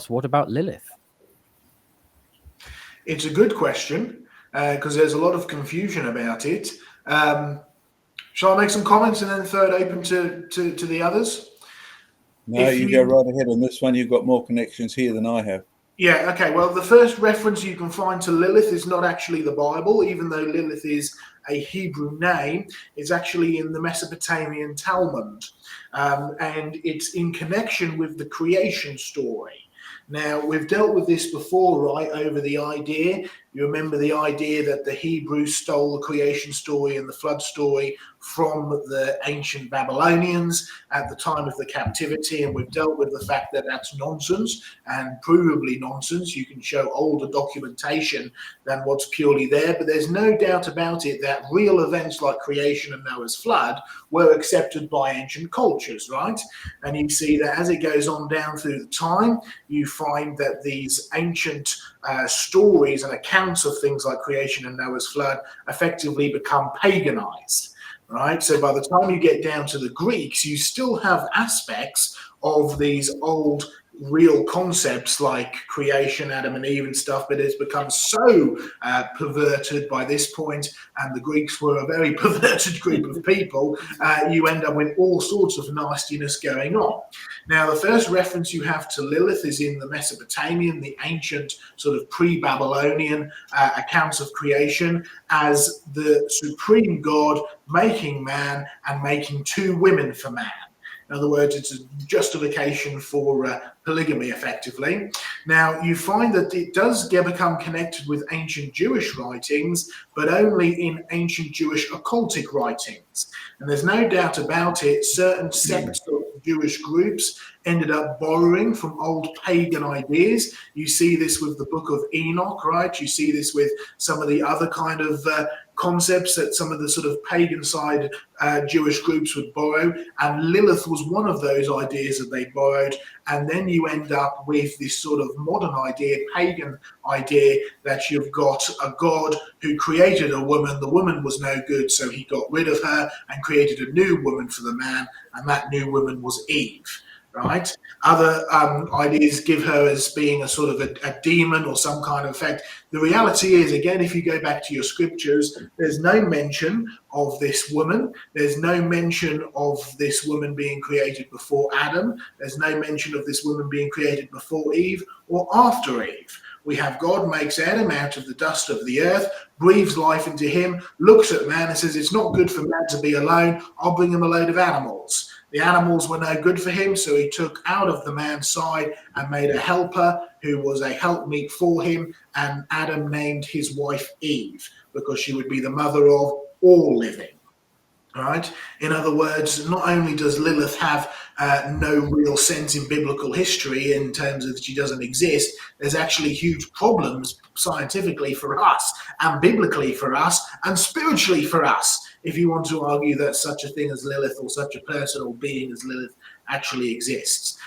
What about Lilith? It's a good question because there's a lot of confusion about it. Shall I make some comments and then throw it open to the others? No, you go right ahead on this one. You've got more connections here than I have. Yeah, okay. Well, the first reference you can find to Lilith is not actually the Bible, even though Lilith is a Hebrew name. It's actually in the Mesopotamian Talmud, and it's in connection with the creation story. Now, we've dealt with this before, right, over the idea. You remember the idea that the Hebrews stole the creation story and the flood story from the ancient Babylonians at the time of the captivity, and we've dealt with the fact that that's nonsense and provably nonsense. You can show older documentation than what's purely there, but there's no doubt about it that real events like creation and Noah's flood were accepted by ancient cultures, right? And you see that as it goes on down through the time, you find that these ancient stories and accounts of things like creation and Noah's flood effectively become paganized. Right, so by the time you get down to the Greeks, you still have aspects of these old real concepts like creation, Adam and Eve and stuff, but it's become so perverted by this point, and the Greeks were a very perverted group of people, you end up with all sorts of nastiness going on. Now, the first reference you have to Lilith is in the Mesopotamian, the ancient sort of pre-Babylonian accounts of creation as the supreme God making man and making two women for man. In other words, it's a justification for polygamy, effectively. Now, you find that it does become connected with ancient Jewish writings, but only in ancient Jewish occultic writings. And there's no doubt about it, certain sects of Jewish groups ended up borrowing from old pagan ideas. You see this with the Book of Enoch, right? You see this with some of the other kind of concepts that some of the sort of pagan side Jewish groups would borrow, and Lilith was one of those ideas that they borrowed. And then you end up with this sort of modern idea, pagan idea, that you've got a God who created a woman. The woman was no good, so he got rid of her and created a new woman for the man, and that new woman was Eve. Right? Other ideas give her as being a sort of a demon or some kind of effect. The reality is, again, if you go back to your scriptures, there's no mention of this woman. There's no mention of this woman being created before Adam. There's no mention of this woman being created before Eve or after Eve. We have God makes Adam out of the dust of the earth, breathes life into him, looks at man and says, it's not good for man to be alone. I'll bring him a load of animals. The animals were no good for him, so he took out of the man's side and made a helper who was a helpmeet for him, and Adam named his wife Eve because she would be the mother of all living. Right? In other words, not only does Lilith have no real sense in biblical history in terms of she doesn't exist, there's actually huge problems scientifically for us and biblically for us and spiritually for us if you want to argue that such a thing as Lilith or such a person or being as Lilith actually exists.